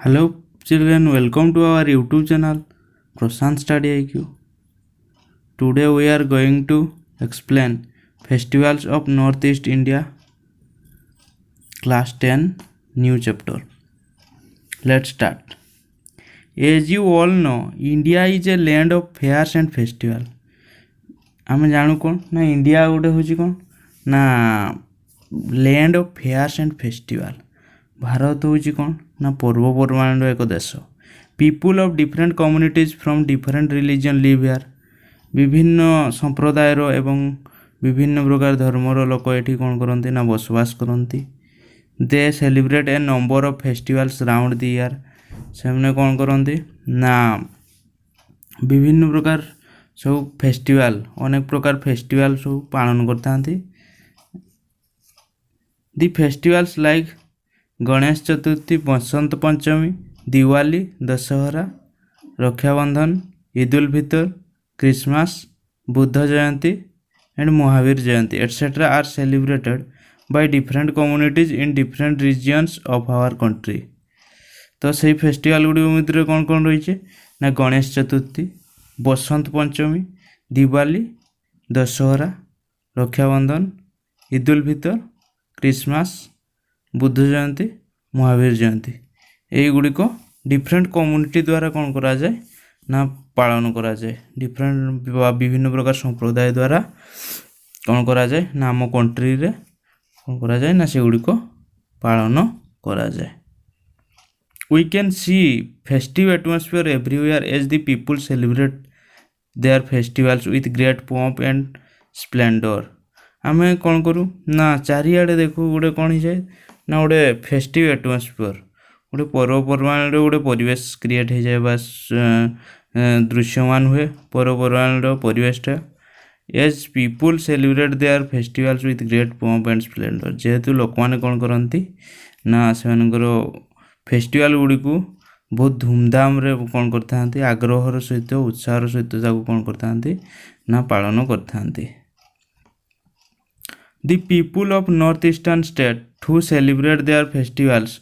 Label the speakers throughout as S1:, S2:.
S1: Hello children, welcome to our YouTube channel Prashant Study IQ. Today we are going to explain festivals of Northeast India, class 10, new chapter. Let's start. As you all know, India is a land of fairs and festival. आम जानू कौन ना India गोटे हूँ कौन ना land of fairs and festival. Bharat हूँ कौन ना पर्वपर्वाणी एक देश। People of different communities from different religion live here. विभिन्न संप्रदायर एवं विभिन्न प्रकार धर्मर लोक ये कौन करती ना बसवास करती। दे celebrate A number of festivals round the year. से कौन करती ना विभिन्न प्रकार सब फेस्टिवल अनेक प्रकार फेस्टिवल सब पालन करता। The festivals like Ganesh Chaturthi, Basant Panchami, Diwali, Dussehra, Rakshabandhan, Eid ul Fitr, Christmas, Buddha Jayanti and Mahavir Jayanti etcetera are celebrated by different communities in different regions of our country. तो सही फेस्टिवल गुड़ी मध्य कौन कौन रही ना गणेश चतुर्थी, बसंत पंचमी, दिवाली, दशहरा, रक्षाबंधन, ईद उल फितर, क्रिसमस, बुद्ध जयंती, महावीर जयंती यही गुड़िक डिफरेंट कम्युनिटी द्वारा कौन करा जाए ना पालन करा जाए। डिफरेंट विभिन्न प्रकार संप्रदाय द्वारा कौन करा जाए ना आम कंट्री रे कौन करा जाए ना से गुड़िक पालन करा जाए। We can see festive atmosphere everywhere as the people celebrate their festivals with great pomp and splendor। आम कौन करूँ ना चारिआडे देखू गोटे कौन जाए ना गोटे फेस्टिव एटमोस्फियर गोटे पर्वपर्वाणी गोटे परिवेश क्रिएट हो जाए बस दृश्यमान हुए पर्वपर्वाणी परिवेशटा। As people celebrate their festivals with great pomp and splendour. जेहेतु लोक मैंने कौन करती ना से फेस्टिवल गुड़ी को बहुत धूमधाम रे कौन करते आग्रहर सहित उत्साहर सहित कौन करते ना पालन करते। The people of northeastern state who celebrate their festivals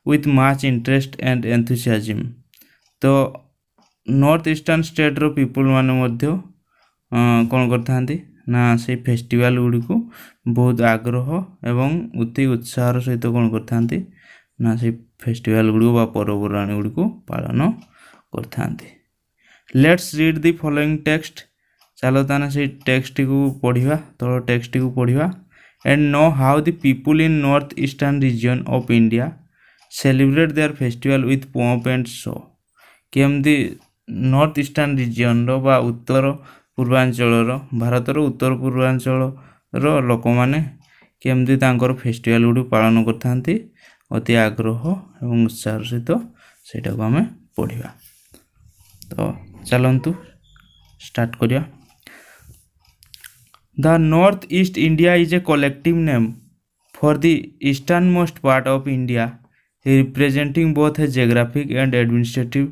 S1: with much interest and enthusiasm। तो नॉर्थ ईस्टर्न स्टेट रो पीपुल माने मध्य कौन करते ना से फेस्टिवल गुड़ी को बहुत आग्रह एवं अति उत्साहर सहित कौन करते ना से फेस्टिवल गुड़ी बा पर्वपर्वाणी गुड़ी को पालन करते। Let's read the following text. चलो ताना से टेक्स्ट को पढ़िबा तो टेक्स्ट को पढ़िबा and know how the people in north eastern region of India celebrate their festival with pomp and show. केमती नॉर्थ ईस्टर्न रीजन रो बा उत्तर पूर्वांचल भारतर उत्तर पूर्वांचल लोक मैंने केमती तांकर फेस्टिवल गुड़ी पालन करते अति आग्रह एवं उत्साह सहित सेटा को आम पढ़ा। तो चलतु स्टार्ट करिया। The north east India is a collective name for the eastern most part of India representing both A geographic and administrative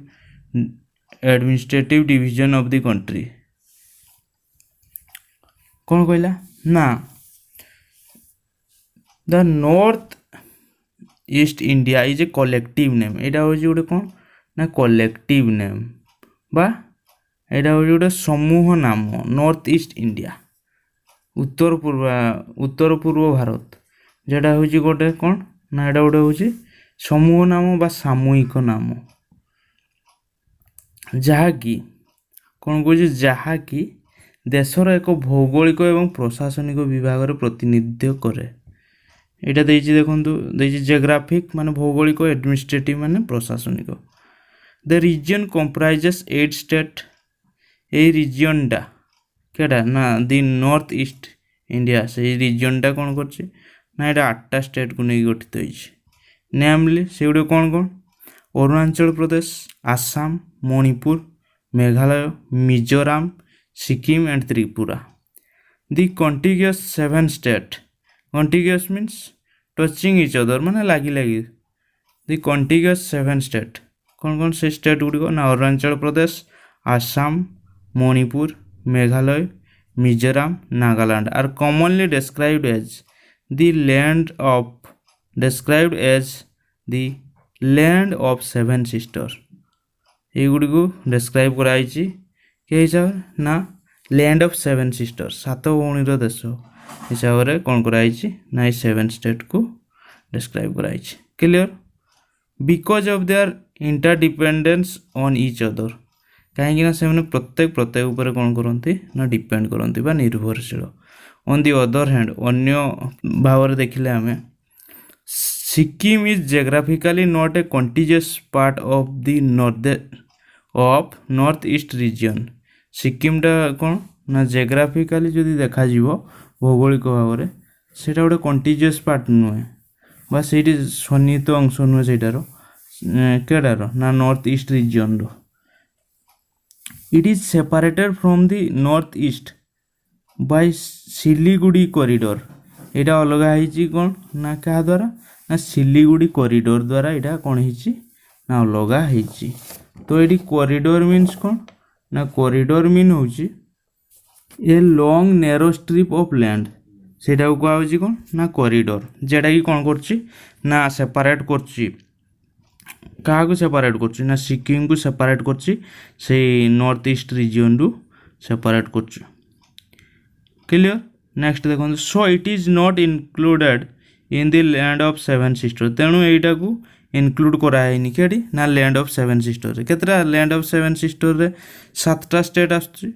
S1: division of the country. कौन कहला ना the north east India is a collective name. यहाँ हूँ गोटे कौन ना collective name बा यहाँ हूँ गोटे समूह नाम नॉर्थ ईस्ट इंडिया उत्तर पूर्व भारत जेटा हूँ गोटे कौन ना यहाँ गोटे हूँ समूह नाम बा सामूहिक नाम जहाँकि कौन कह जहाँकि देशर एक भौगोलिक एवं प्रशासनिक विभाग प्रतिनिधित्व करे। यहाँ देखो जियोग्राफिक माने भौगोलिक, एडमिनिस्ट्रेटिव माने प्रशासनिक। The region comprises 8 state. ये रीजनटा केटा ना दी नॉर्थ ईस्ट इंडिया से रीजनटा कौन कर ना यहाँ 8टा स्टेट को नहीं गठित होती। नेमली से गुड़े कौन कौन Arunachal Pradesh, Assam, Manipur, Meghalaya, Mizoram, Sikkim and Tripura. The contiguous 7 state. Contiguous means touching each other माने लगी लगी। दी कंटिग्यूअस 7 स्टेट कौन कौन से स्टेट गुड़िक ना Arunachal Pradesh, Assam, Manipur, Meghalaya, Mizoram, Nagaland are commonly described as the land of seven sister एगुड़ी को डिस्क्राइब कराई के हिसाब ना लैंड ऑफ सेवेन सिस्टर सात भौणीर देश हिसाब से कौन कराई ना सेवेन स्टेट को डिस्क्राइब कराई clear because of their interdependence on each other कहीं से प्रत्येक उपर कौन करती ना डिपेंड करती निर्भरशील ऑन दि अदर हैंड अन्य भाव देखिले आम Sikkim is geographically not a contiguous part of the north east region सिक्किमटा कौन ना जियोग्राफिकली जदि देखा भौगोलिक भाव में सेटा गोटे कंटीजियस पार्ट नुहे बा से सन्निहित अंश नुहे सेटार केडार ना नॉर्थ ईस्ट रीजन रो it is separated from the north east by Siliguri corridor यहाँ अलग है कौन ना क्या द्वारा ना सिलीगुड़ी कॉरिडोर द्वारा यहाँ कौन है ना अलग है तो ये कॉरिडोर मीन्स कौन ना कॉरिडोर मीन हूँ a long narrow strip of land से कहुच्छी कौन ना कॉरिडोर जेटा कि कौन कर सेपरेट क्या सेपरेट कर सिक्किम को सेपरेट कर नॉर्थ ईस्ट रीजन रु सेपरेट कर क्लियर नेक्स्ट देखो so it is not included in the land of seven sister तेणु यहीटा को इनक्लूड कराई कि ना लैंड ऑफ सेवेन सिस्टर केतटा लैंड ऑफ सेवेन सिस्टर रे 7टा स्टेट आसुची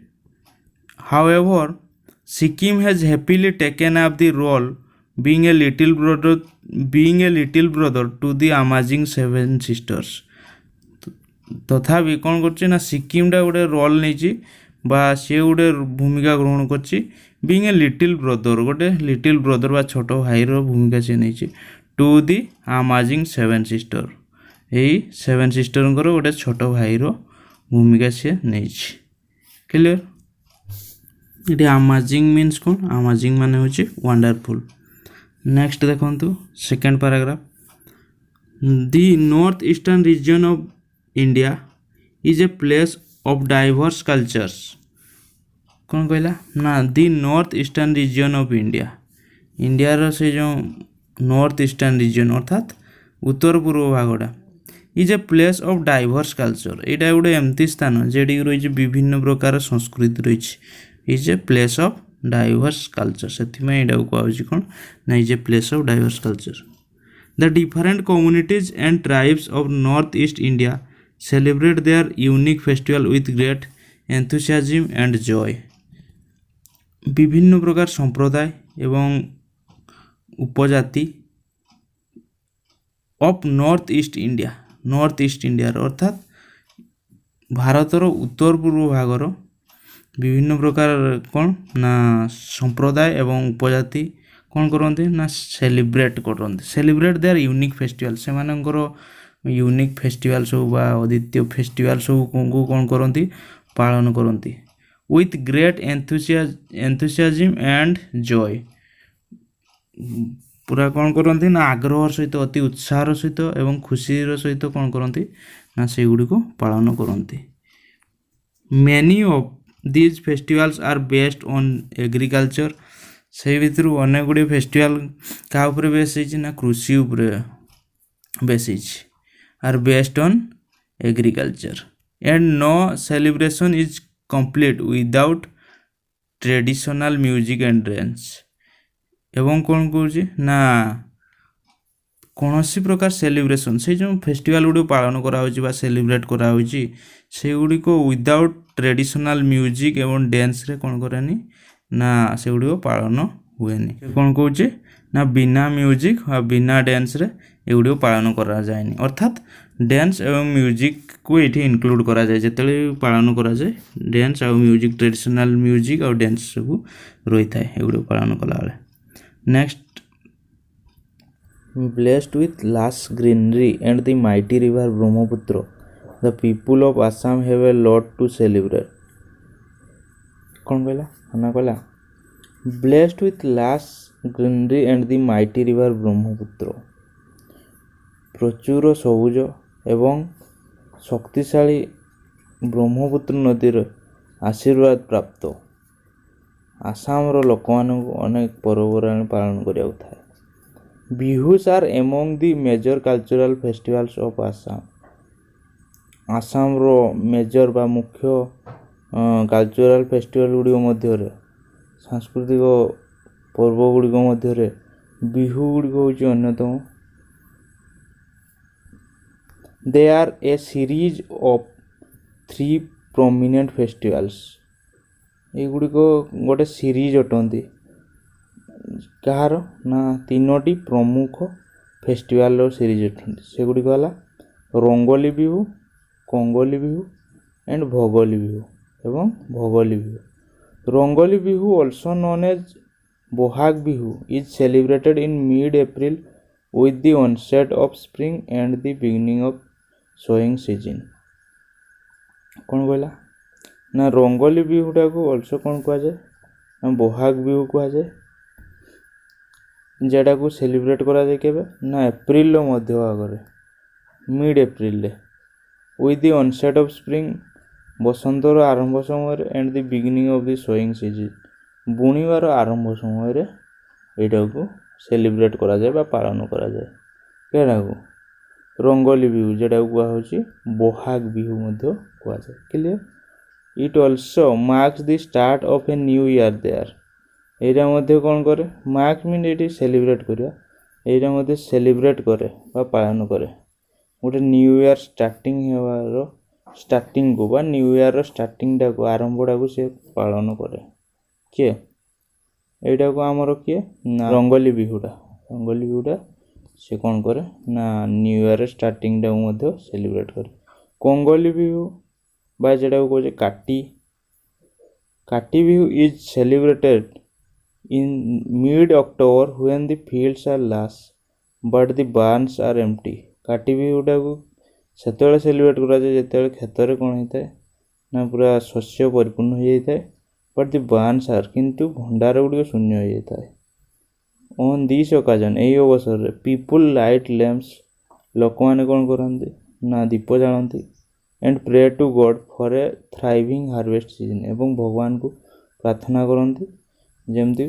S1: however Sikkim has happily taken up the role being a little brother to the amazing seven sisters तथापि कौन कर सिक्किमटा गोटे रोल नहीं बा सी गोटे भूमिका ग्रहण कर बीइंग ए लिटिल ब्रदर गोटे लिटिल ब्रदर बा छोट भाईर भूमिका सी नहीं to the amazing seven sister यही सेवेन सिस्टर गोटे छोट भाईर भूमिका सी नहीं क्लियर ये अमेजिंग मीन्स कौन अमेजिंग माने होची वंडरफुल नेक्स्ट देखो second paragraph the north eastern region of India is a place of diverse cultures कौन कहला ना the north eastern region of India से जो नॉर्थ ईस्टर्न रीजन अर्थात उत्तर पूर्व भागटा is a place of diverse culture यहाँ गोटे एमती स्थान जेडी रही विभिन्न प्रकार संस्कृति रही is a place of diverse culture से कहूँ कौन ना is a place of diverse culture the different communities and tribes of north east India celebrate there unique festival with great enthusiasm and Joy विभिन्न प्रकार संप्रदाय एवं उपजाति ऑफ नॉर्थ ईस्ट इंडिया अर्थात भारतर उत्तर पूर्व भागर विभिन्न प्रकार कौन ना संप्रदाय एवं उपजाति कौन करते ना सेलिब्रेट देयर यूनिक फेस्टिवल से यूनिक फेस्टिवल सब बा अद्वितीय फेस्टिवल सब को कौन करती पालन करती with great enthusiasm and Joy पूरा कौन करती ना आग्रह सहित अति उत्साह सहित एवं खुशी सहित कौन करती ना से गुड़िक पालन करती many of these festivals are based on agriculture से भितर अनेक गुड़े फेस्टिवल क्या उपरे बेस ना कृषि उपरे base are based on agriculture and no celebration is complete without traditional music and dance एवं कौन कौन ना कौन सी प्रकार सेलिब्रेशन से जो फेस्टिवल गुड़ी पालन करा सेलिब्रेट करा से गुड़िक विदाउट ट्रेडिशनल म्यूजिक एवं डांस रे कौन करानी ना से गुड़िक पालन हुए कौन कौचे ना बिना म्यूजिक और बिना डांस रे एगुड़िक पालन करा जाए अर्थात डांस एवं म्यूजिक को ये इनक्लूड करा जाए जिते पालन करा जाए डांस और म्यूजिक ट्रेडिशनल म्यूजिक और डांस सब रही थाए एगुड़िक पालन कला बेले next blessed with lush greenery and the mighty river Brahmaputra, the people of Assam have a lot to celebrate. कौन कहला हना कहला blessed with lush greenery and the mighty river Brahmaputra, प्रचुर सबुज एवं शक्तिशाली ब्रह्मपुत्र नदीर आशीर्वाद प्राप्त आसाम लोक अनेक पर्वपराणी पालन करा। Bihus are among the major cultural festivals of Assam. Assam रो मेजर बा मुख्य कल्चरल फेस्टिवल गुड़िक मध्य सांस्कृतिक पर्व गुड़िक मध्य बिहू गुड़िक होची अन्यतम। They are a series of 3 prominent festivals. एगुड़िक गोटे सीरीज अटंती कहार ना 3टी प्रमुख फेस्टिवल सीरीज अटंती। सेगुड़िक होला रंगोली बिहू, कंगोली बिहू एंड भोगोली बिहू एवं Bhogali Bihu. Rongali Bihu also known as Bohag Bihu is celebrated in mid April with the onset of spring and the beginning of sowing season। कौन कहला ना रंगोली बिहुटा को ऑल्सो कौन कह जाए ना बोहाग बिहू कह जाए, जेटा को सेलिब्रेट करा जाए केबे ना एप्रिल रो मध्य भागरे मिड एप्रिल रे with the onset of spring बसंतर आरंभ समय and the beginning of the sowing season बुणीबार आरंभ समय रे एटा को सेलिब्रेट करा जाए बा पालन करा जाए। केड़ा को रंगोली बिहू जेटा को होची बोहाग बिहू मध्य कहा जाए। Clear. It also marks the start of a new year there. एटा मध्य कौन करे मार्क मीन एटी सेलिब्रेट करिया एटा मध्य सेलिब्रेट करे बा पालन करे गोटे न्यू ईयर स्टार्टिंग हेबार स्टार्टिंग को बा न्यू ईयर रो स्टार्टिंग टा को आरंभटा को से पालन करे। किए एटा को आमर किए ना रंगोली बिहुटा। रंगोली बिहुटा से कौन करे ना न्यू ईयर स्टार्टिंग टा मध्य सेलिब्रेट करे। कंगोली बिहू बा जेटा को कहजे Kati. Kati Bihu is celebrated in mid October when the fields are lush but the barns are empty. Kati बिहुटा को सेतेबेले सेलिब्रेट करा जाए जेतेबेले खेतर कौन होता है ना पूरा शस्य परिपूर्ण हो जाता है बट द बार्न्स आर किंतु भंडार गुड़िक शून्य हो जाता है। ऑन दिस ओकेजन यही अवसर रे पीपुल लाइट लैम्प्स लोक मैंने कौन करते ना दीप जालती and pray to God for a thriving harvest season एवं भगवान को प्रार्थना करती जमती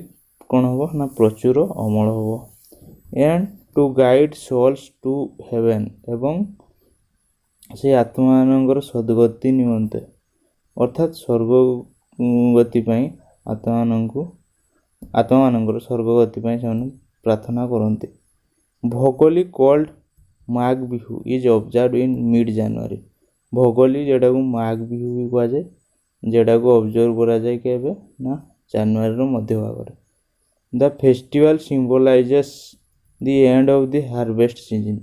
S1: कौन हम ना प्रचुर अमल हम and to guide souls to heaven एवं से आत्मा सद्गति निमंते अर्थात स्वर्ग गति आत्मा स्वर्गगति से प्रार्थना करते। Bhogali called Magh Bihu is observe in mid January. Bhogali जेटा को माघ बिहू भी कह जाए जेटा को ऑब्जर्व करा जाए केबे ना जनवरी रो मध्य भाग। The festival symbolizes the end of the harvest season.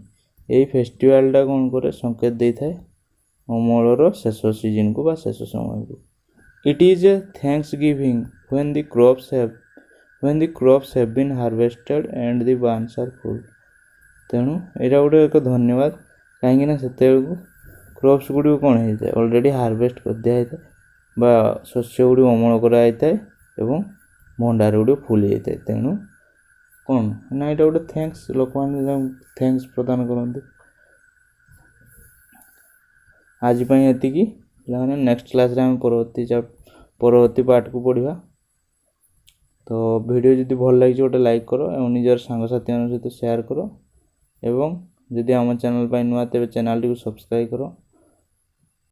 S1: यही फेस्टिवलटा कौन करे संकेत देता है अमलर शेष सीजन को बा शेष समय को। It is a thanksgiving when the crops have been harvested and the barns are full. तेणु यहाँ गोटे एक धन्यवाद कहीं से क्रॉप्स गुड़ी कौन होता है ऑलरेडी हार्वेस्ट कर दिया होता है बा शस्य गुड़ी अमल कराई था एवं भंडार गुड़ी फुल जाता है। तेणु कौन ना यहाँ गोटे थैंक्स लोक मैंने थैंक्स प्रदान करते। आज ये पे नेक्स्ट क्लास रे हम परवर्ती पार्ट को पढ़ा। तो वीडियो जदि भल लगी गोटे लाइक करो और निजर सांगसाथी सहित शेयर करो एवं जदि आम चैनल नुआ तेज चैनल टी सब्सक्राइब करो।